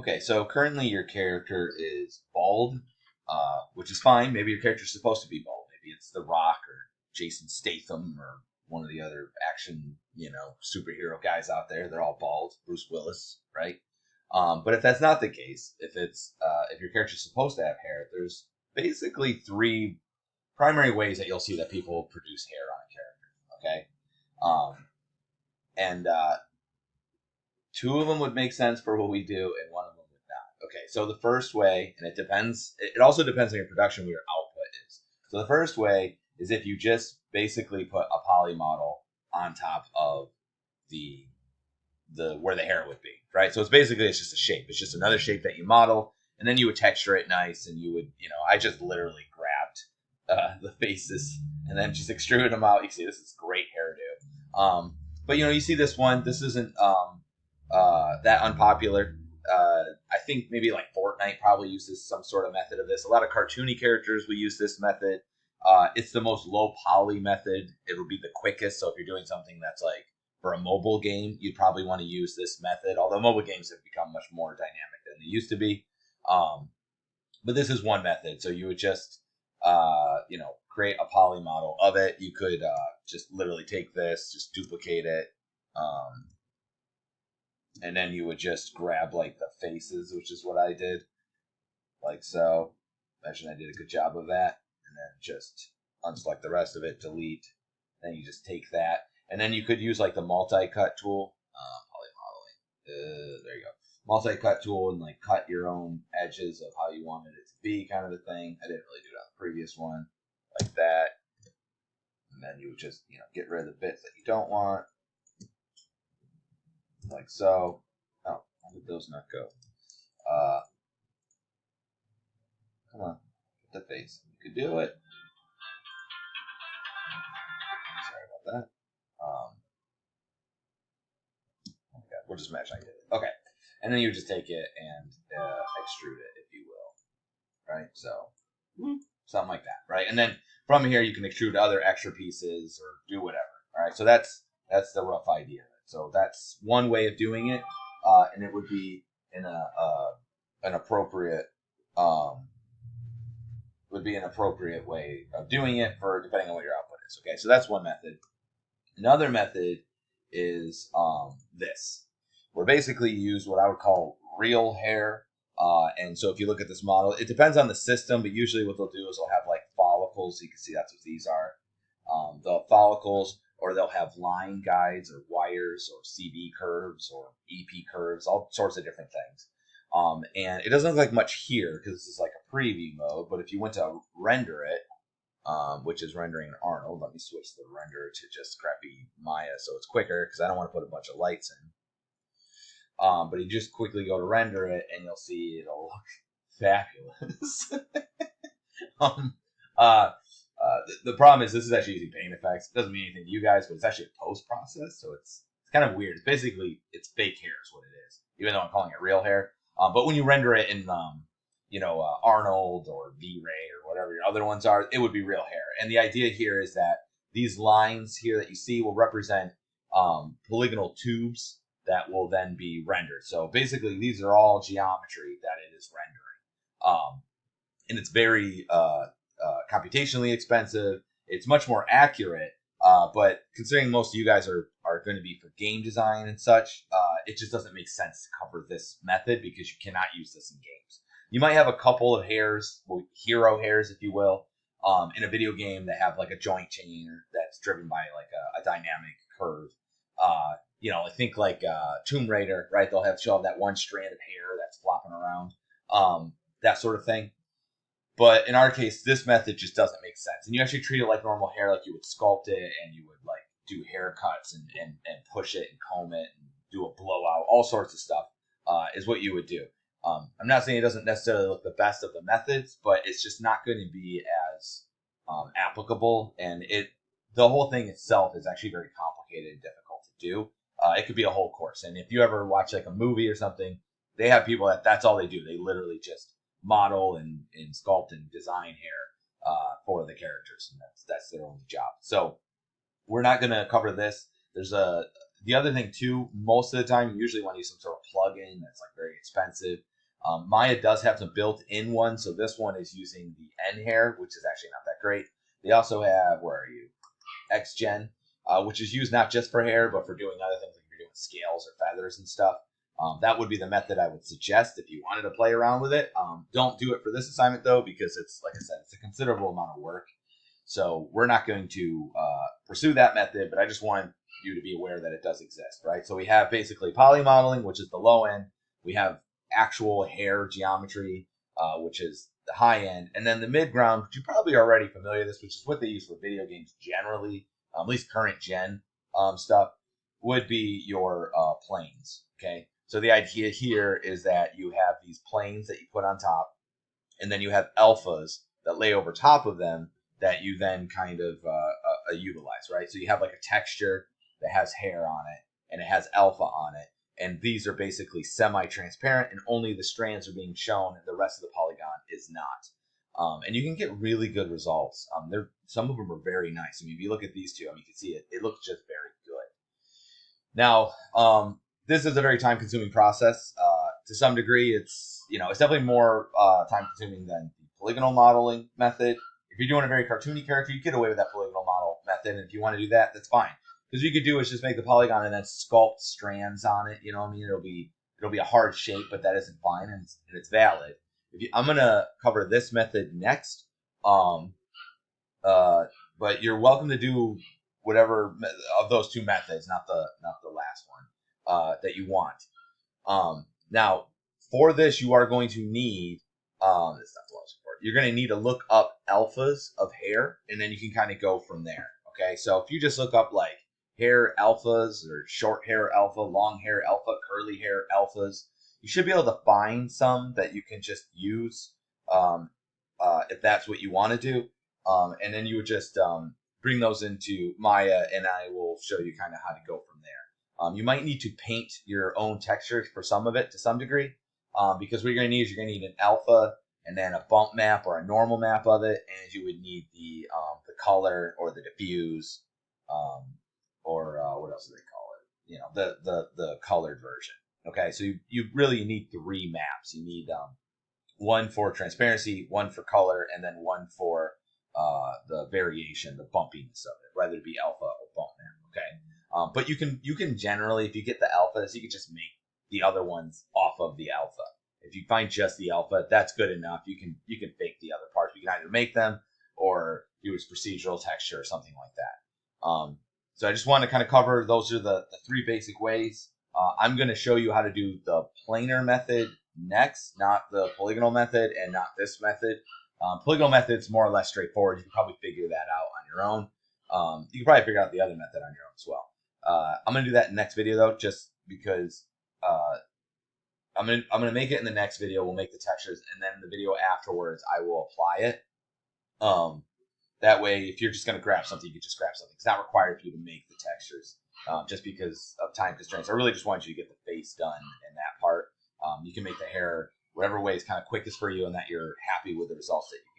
Okay, so currently your character is bald, which is fine. Maybe your character's supposed to be bald. Maybe it's The Rock or Jason Statham or one of the other action, superhero guys out there. They're all bald. Bruce Willis, right? But if that's not the case, if your character's supposed to have hair, there's basically three primary ways that you'll see that people produce hair on a character. Okay, and two of them would make sense for what we do, and one of them would not. Okay, so the first way, and it depends. It also depends on your production, what your output is. So the first way is if you just basically put a poly model on top of the where the hair would be, right? So it's just a shape. It's just another shape that you model, and then you would texture it nice, and you would, I just literally grabbed the faces and then just extruded them out. You can see this is great hairdo. But you see this one. This isn't that unpopular. I think maybe like Fortnite probably uses some sort of method of this. A lot of cartoony characters will use this method. It's the most low poly method. It will be the quickest. So if you're doing something that's like for a mobile game, you'd probably want to use this method. Although mobile games have become much more dynamic than they used to be. But this is one method. So you would just, create a poly model of it. You could just literally take this, just duplicate it. And then you would just grab like the faces, which is what I did. Like so. Imagine I did a good job of that. And then just unselect the rest of it, delete. Then you just take that. And then you could use like the multi-cut tool. Poly modeling. There you go. Multi-cut tool and like cut your own edges of how you wanted it to be, kind of the thing. I didn't really do it on the previous one. Like that. And then you would just, get rid of the bits that you don't want. Like so. Oh, how did those not go? Come on. Get the face. You could do it. Sorry about that. Okay, we'll just imagine I did it. Okay. And then you just take it and extrude it, if you will. Right? So, something like that, right? And then from here, you can extrude other extra pieces or do whatever. All right? So that's the rough idea of it. So that's one way of doing it, and it would be in an appropriate way of doing it for depending on what your output is. Okay, so that's one method. Another method is this, where basically you use what I would call real hair. And so if you look at this model, it depends on the system, but usually what they'll do is they'll have like follicles. You can see that's what these are. They'll have follicles, or they'll have line guides or wires or CB curves or EP curves, all sorts of different things. And it doesn't look like much here because this is like a preview mode, but if you went to render it, which is rendering in Arnold, let me switch the render to just crappy Maya so it's quicker because I don't want to put a bunch of lights in. But you just quickly go to render it and you'll see it'll look fabulous. The problem is this is actually using paint effects. It doesn't mean anything to you guys, but it's actually a post process, so it's kind of weird. Basically, it's fake hair is what it is, even though I'm calling it real hair. But when you render it in, Arnold or V-Ray or whatever your other ones are, it would be real hair. And the idea here is that these lines here that you see will represent polygonal tubes that will then be rendered. So basically, these are all geometry that it is rendering. And it's very computationally expensive. It's much more accurate, but considering most of you guys are going to be for game design and such, it just doesn't make sense to cover this method because you cannot use this in games. You might have a couple of hairs, hero hairs, if you will, in a video game that have like a joint chain that's driven by like a dynamic curve. I think like Tomb Raider, right? She'll have that one strand of hair that's flopping around, that sort of thing. But in our case, this method just doesn't make sense. And you actually treat it like normal hair, like you would sculpt it and you would like do haircuts and push it and comb it and do a blowout, all sorts of stuff is what you would do. I'm not saying it doesn't necessarily look the best of the methods, but it's just not going to be as applicable. And the whole thing itself is actually very complicated and difficult to do. It could be a whole course. And if you ever watch like a movie or something, they have people that's all they do. They literally just model and sculpt and design hair for the characters, and that's their only job. So we're not going to cover this. There's the other thing too. Most of the time, you usually want to use some sort of plugin that's like very expensive. Maya does have some built-in ones, so this one is using the N hair, which is actually not that great. They also have, where are you, XGen, which is used not just for hair, but for doing other things like if you're doing scales or feathers and stuff. That would be the method I would suggest if you wanted to play around with it. Don't do it for this assignment, though, because it's, like I said, it's a considerable amount of work. So we're not going to pursue that method, but I just wanted you to be aware that it does exist, right? So we have basically poly modeling, which is the low end. We have actual hair geometry, which is the high end. And then the mid ground, which you're probably already familiar with this, which is what they use for video games generally, at least current gen stuff, would be your planes, okay? So the idea here is that you have these planes that you put on top, and then you have alphas that lay over top of them that you then kind of utilize, right? So you have like a texture that has hair on it, and it has alpha on it, and these are basically semi-transparent, and only the strands are being shown, and the rest of the polygon is not. And you can get really good results. Some of them are very nice. I mean, if you look at these two, I mean, you can see it looks just very good. Now, this is a very time-consuming process. To some degree, it's definitely more time-consuming than the polygonal modeling method. If you're doing a very cartoony character, you get away with that polygonal model method, and if you want to do that, that's fine. Because what you could do is just make the polygon and then sculpt strands on it. You know what I mean? It'll be a hard shape, but that isn't fine, and it's valid. I'm gonna cover this method next. But you're welcome to do whatever of those two methods, not the last one that you want. Now, for this, you are going to need this stuff. You're going to need to look up alphas of hair, and then you can kind of go from there. Okay, so if you just look up like hair alphas or short hair alpha, long hair alpha, curly hair alphas, you should be able to find some that you can just use if that's what you want to do. And then you would just bring those into Maya, and I will show you kind of how to go from there. You might need to paint your own texture for some of it to some degree, because what you're going to need is you're going to need an alpha and then a bump map or a normal map of it, and you would need the color or the diffuse, or what else do they call it? The colored version. Okay, so you really need 3 maps. You need one for transparency, one for color, and then one for the variation, the bumpiness of it, whether it be alpha or bump map. Okay, but you can generally, if you get the alphas, you can just make the other ones off of the alpha. If you find just the alpha, that's good enough. You can fake the other parts. You can either make them or use procedural texture or something like that. So I just want to kind of cover, those are the 3 basic ways. I'm going to show you how to do the planar method next, not the polygonal method and not this method. Polygonal method's more or less straightforward. You can probably figure that out on your own. You can probably figure out the other method on your own as well. I'm going to do that in the next video, though, just because I'm gonna make it in the next video. We'll make the textures, and then in the video afterwards, I will apply it. That way, if you're just gonna grab something, you can just grab something. It's not required for you to make the textures, just because of time constraints. I really just want you to get the face done in that part. You can make the hair whatever way is kind of quickest for you, and that you're happy with the results that you